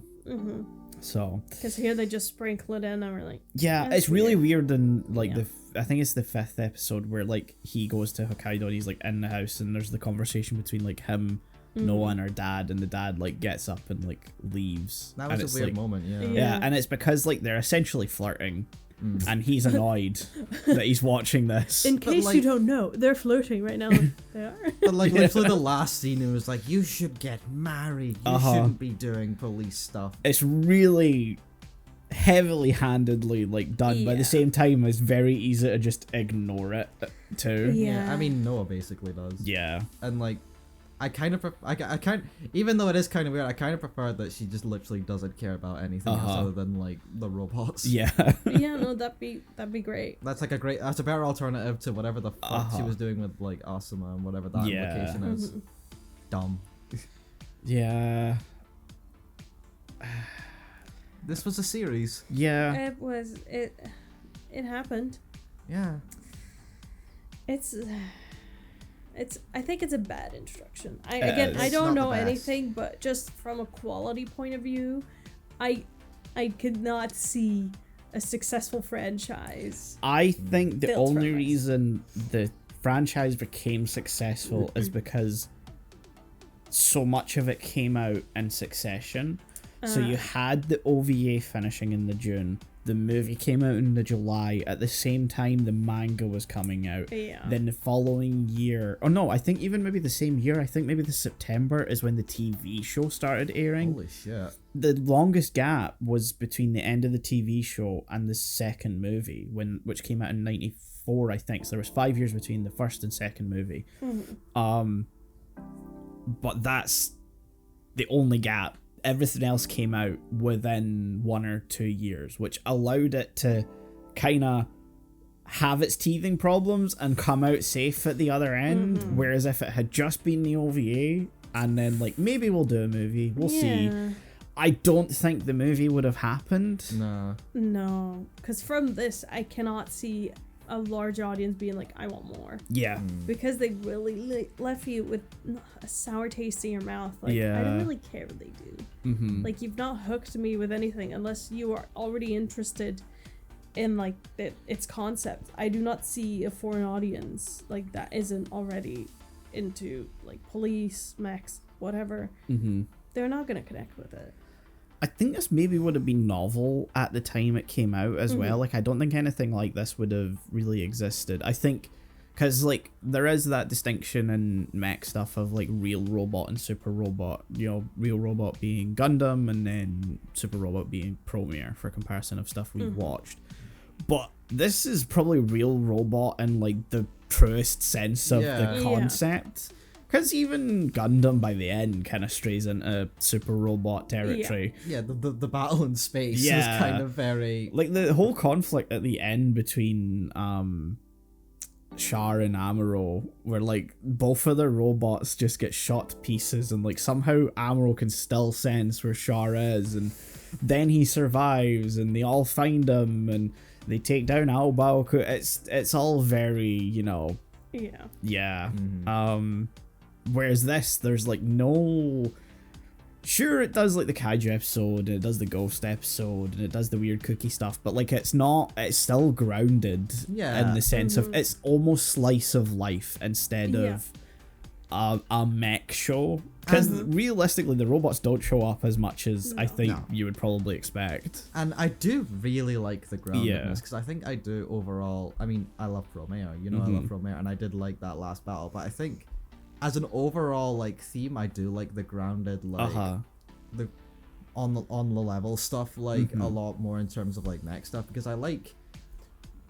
So... Because here they just sprinkle it in and we're like... Yeah, it's really weird in like I think it's the 5th episode where like he goes to Hokkaido and he's like in the house and there's the conversation between like him, Noah and her dad, and the dad like gets up and like leaves. That was a weird moment, Yeah, and it's because like they're essentially flirting and he's annoyed that he's watching this. In case you don't know, they're flirting right now. They are. But like literally the last scene, it was like, you should get married. You shouldn't be doing police stuff. It's really heavily handedly like done, but at the same time it's very easy to just ignore it too. Yeah, I mean Noah basically does. Yeah. And like I kind of even though it is kind of weird, I kind of prefer that she just literally doesn't care about anything else other than like the robots. Yeah. No, that'd be great. That's like that's a better alternative to whatever the fuck she was doing with like Asuma and whatever that implication is. Dumb. Yeah. This was a series. Yeah. It happened. Yeah. I think it's a bad introduction. I don't know anything, but just from a quality point of view, I could not see a successful franchise. I think the only reason the franchise became successful is because so much of it came out in succession. So you had the OVA finishing in the June. The movie came out in the July. At the same time, the manga was coming out. Yeah. Then the following year... Oh, no, I think even maybe the same year. I think maybe the September is when the TV show started airing. Holy shit. The longest gap was between the end of the TV show and the second movie, which came out in 94, I think. So there was 5 years between the first and second movie. But that's the only gap. Everything else came out within 1 or 2 years, which allowed it to kind of have its teething problems and come out safe at the other end. Whereas if it had just been the OVA and then like maybe we'll do a movie, we'll see. I don't think the movie would have happened. No, because from this I cannot see a large audience being like, I want more. Yeah. Because they really left you with a sour taste in your mouth. Like, I don't really care what they do. Like, you've not hooked me with anything unless you are already interested in, like, its concept. I do not see a foreign audience, like, that isn't already into, like, police, mechs, whatever. They're not going to connect with it. I think this maybe would have been novel at the time it came out as well. Like, I don't think anything like this would have really existed. I think because like there is that distinction in mech stuff of like real robot and super robot. You know, real robot being Gundam, and then super robot being Promare for comparison of stuff we've watched. But this is probably real robot in like the truest sense of the concept. Because even Gundam by the end kind of strays into super robot territory. Yeah, the battle in space is kind of very... Like the whole conflict at the end between Char and Amuro, where like both of their robots just get shot to pieces, and like somehow Amuro can still sense where Char is, and then he survives, and they all find him, and they take down Albaoku. It's all very, you know... Yeah. Whereas this, there's like no... Sure, it does like the kaiju episode, and it does the ghost episode, and it does the weird cookie stuff, but like it's still grounded in the sense of it's almost slice of life instead of a mech show. Because realistically, the robots don't show up as much as I think you would probably expect. And I do really like the groundedness, because I think I do overall. I mean, I love Romeo, I love Romeo, and I did like that last battle, but I think as an overall like theme, I do like the grounded, like the on the level stuff, like a lot more in terms of like mech stuff, because I like...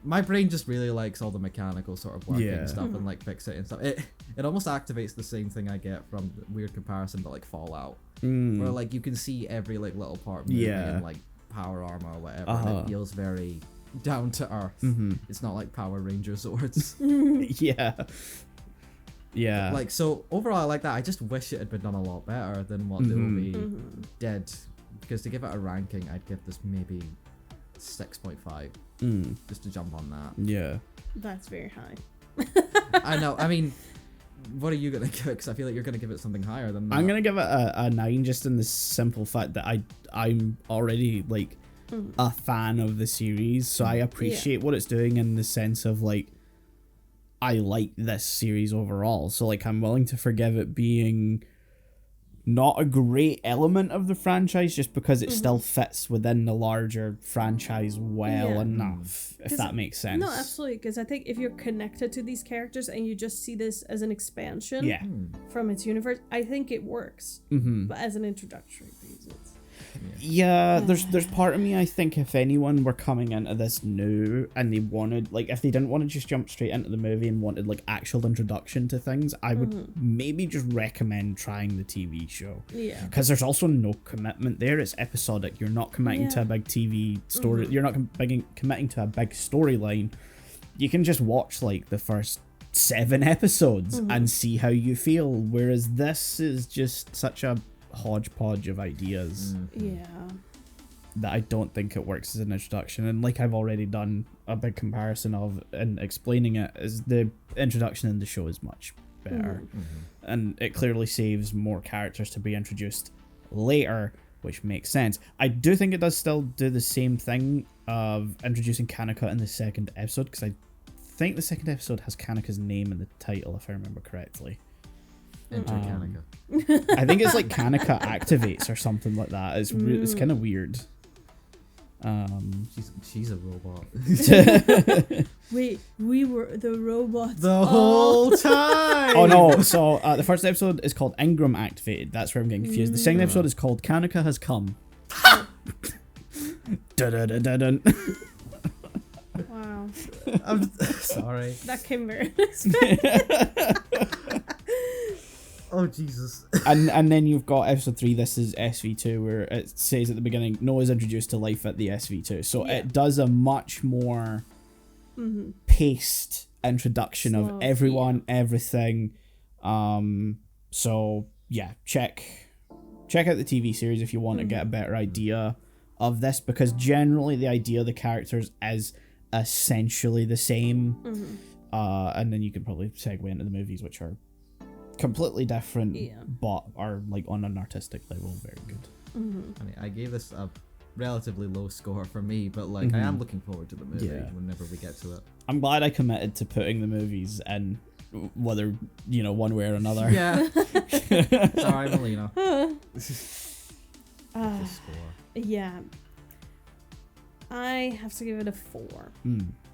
My brain just really likes all the mechanical sort of working stuff and like fix it and stuff. It almost activates the same thing I get from the weird comparison to like Fallout, where like you can see every like little part moving in like power armor or whatever, and it feels very down to earth. It's not like Power Ranger swords. Yeah. Like, so overall I like that. I just wish it had been done a lot better than what the movie did, because to give it a ranking, I'd give this maybe 6.5. Just to jump on that. Yeah. That's very high. I know. I mean, what are you going to give it? Because I feel like you're going to give it something higher than that. I'm going to give it a 9, just in the simple fact that I'm already like a fan of the series, so I appreciate what it's doing in the sense of like I like this series overall. So like I'm willing to forgive it being not a great element of the franchise just because it still fits within the larger franchise well enough, if that makes sense. No, absolutely, because I think if you're connected to these characters and you just see this as an expansion from its universe, I think it works. But as an introductory piece, it's... there's part of me, I think, if anyone were coming into this new and they wanted, like, if they didn't want to just jump straight into the movie and wanted like actual introduction to things, I would maybe just recommend trying the TV show, because there's also no commitment there. It's episodic. You're not committing to a big TV story. You're not committing to a big storyline. You can just watch like the first 7 episodes and see how you feel, whereas this is just such a hodgepodge of ideas that I don't think it works as an introduction. And like I've already done a big comparison of and explaining it, is the introduction in the show is much better, and it clearly saves more characters to be introduced later, which makes sense. I do think it does still do the same thing of introducing Kaneka in the second episode, because I think the second episode has Kaneka's name in the title, if I remember correctly. Enter Kaneka. I think it's like Kaneka activates or something like that. It's kind of weird. She's a robot. Wait, we were the robots the whole time. Oh no! So the first episode is called Ingram Activated. That's where I'm getting confused. The second episode is called Kaneka Has Come. Dun-dun-dun-dun-dun. Wow. I'm sorry. That came very unexpected. Oh Jesus. And then you've got episode 3, this is SV2, where it says at the beginning, Noah's introduced to life at the SV2. So it does a much more paced introduction of everyone, everything. So yeah, check out the TV series if you want to get a better idea of this, because generally the idea of the characters is essentially the same. And then you can probably segue into the movies, which are completely different, but are like on an artistic level very good. I mean, I gave this a relatively low score for me, but like I am looking forward to the movie whenever we get to it. I'm glad I committed to putting the movies in, whether one way or another. Yeah. Sorry, Melina. Yeah, I have to give it a 4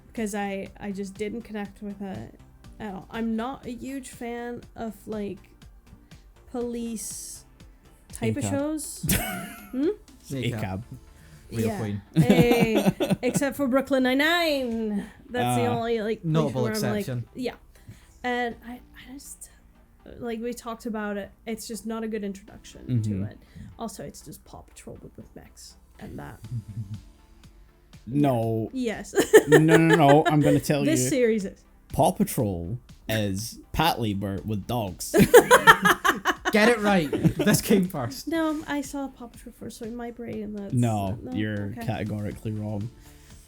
because I just didn't connect with it. at all. I'm not a huge fan of like police type of shows. ACAB. Real queen. Hey, except for Brooklyn Nine-Nine. That's the only like notable exception. Like, yeah. And I just like we talked about it. It's just not a good introduction to it. Also, it's just Paw Patrol with mechs and that. No. Yes. No. I'm going to tell you. This series is. Paw Patrol is Patlabor with dogs. Get it right. This came first. No, I saw Paw Patrol first, so in my brain that's... No, you're categorically wrong.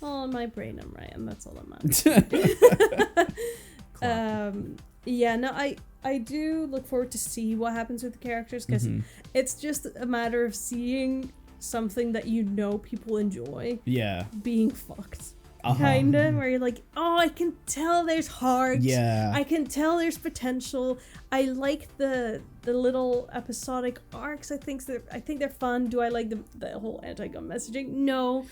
Well, in my brain I'm right, and that's all that matters. Yeah, no, I do look forward to see what happens with the characters, because it's just a matter of seeing something that you know people enjoy being fucked. Kind of, where you're like, oh, I can tell there's heart. Yeah. I can tell there's potential. I like the little episodic arcs. I think they're fun. Do I like the whole anti-gun messaging? No.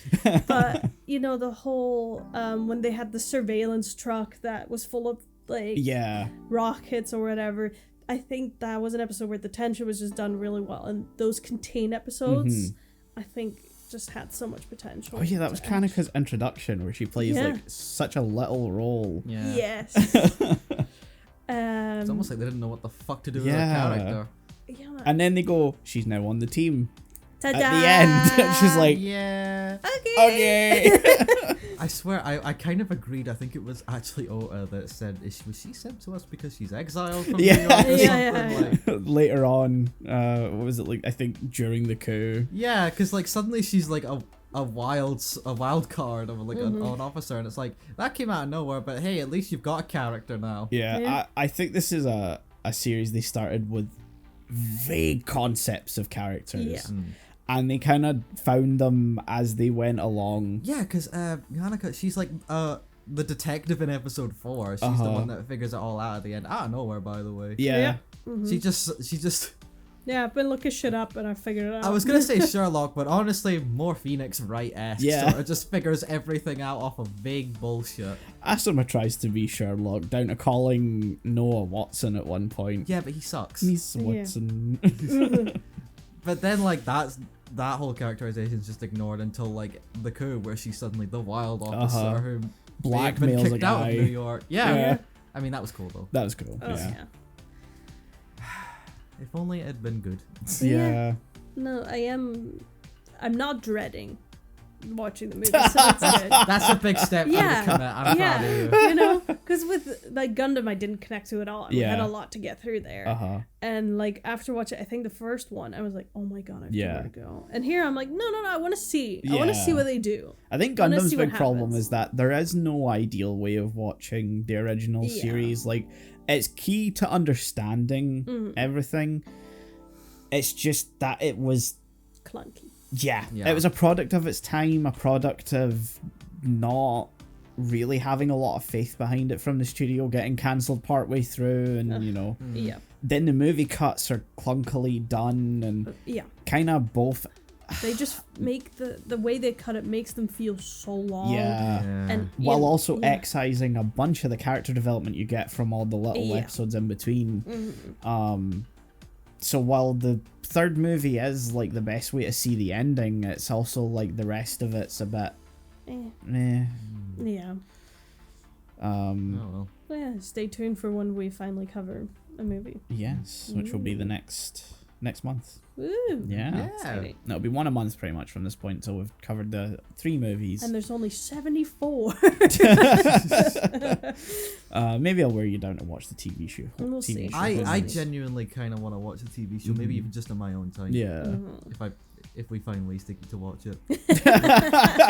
But, you know, the whole, when they had the surveillance truck that was full of, like, rockets or whatever, I think that was an episode where the tension was just done really well. And those contained episodes, I think... just had so much potential. Oh yeah, that was kind of his introduction, where she plays like such a little role. Yeah. Yes. It's almost like they didn't know what the fuck to do with her character. Yeah. And then they go, she's now on the team. Ta-da! At the end, she's like, yeah. Okay. I swear, I kind of agreed. I think it was actually Ota that said, was she sent to us because she's exiled from New York or something? Like, later on, what was it like? I think during the coup. Yeah, because like suddenly she's like a wild card of like an officer, and it's like that came out of nowhere. But hey, at least you've got a character now. Yeah. I think this is a series they started with vague concepts of characters. Yeah. And they kind of found them as they went along. Yeah, because Hanukkah, she's like the detective in episode 4. She's the one that figures it all out at the end. Out of nowhere, by the way. Yeah. She just. Yeah, I've been looking shit up and I figured it out. I was gonna say Sherlock, but honestly, more Phoenix Wright-esque. Yeah. Sort of just figures everything out off of vague bullshit. Asuma tries to be Sherlock, down to calling Noah Watson at one point. Yeah, but he sucks. He's Watson. But then, like, that whole characterization is just ignored until, like, the coup, where she's suddenly the wild officer who blackmails been kicked a guy. out of New York. Yeah. I mean, that was cool, though. That was cool. Oh, yeah. If only it had been good. Yeah. No, I'm not dreading watching the movie, so it's good. That's a big step. Yeah. I'm proud of you. You know, because with like Gundam, I didn't connect to it at all. We had a lot to get through there. And like after watching, I think the first one, I was like, oh my god, I have nowhere to go. And here I'm like, no, I want to see. I want to see what they do. I think Gundam's big problem is that there is no ideal way of watching the original series. Like, it's key to understanding everything. It's just that it was clunky. Yeah, it was a product of its time, a product of not really having a lot of faith behind it from the studio, getting cancelled partway through, and you know, then the movie cuts are clunkily done, and kind of both. They just make the way they cut it makes them feel so long. And while also excising a bunch of the character development you get from all the little episodes in between. So while the third movie is like the best way to see the ending, it's also like the rest of it's a bit Yeah. Yeah, stay tuned for when we finally cover a movie. Yes, which will be the next month. Woo! Yeah. It'll be one a month pretty much from this point until we've covered the 3 movies. And there's only 74. Maybe I'll wear you down to watch the TV show. We'll see. I genuinely kind of want to watch the TV show, maybe even just on my own time. Yeah. If we find ways to watch it.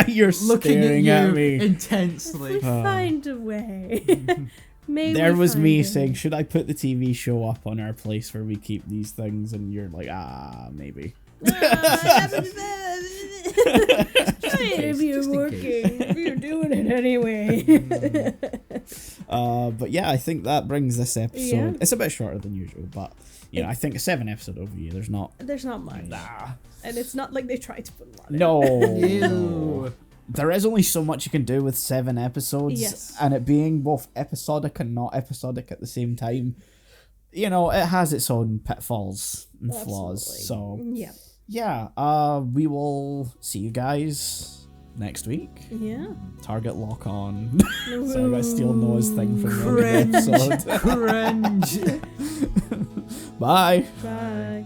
You're looking staring at me intensely. If we find a way. Maybe there was me saying, should I put the TV show up on our place where we keep these things? And you're like, maybe. If you're working, if you're doing it anyway. But yeah, I think that brings this episode. It's a bit shorter than usual, but you know, I think a 7-episode overview. There's not much. Nah. And it's not like they tried to put a lot. No. there is only so much you can do with 7 episodes, yes. and it being both episodic and not episodic at the same time, you know, it has its own pitfalls and flaws. So we will see you guys next week. Yeah. Target lock on. So I gotta steal Noah's thing from the end of the episode. Cringe. Bye. Bye.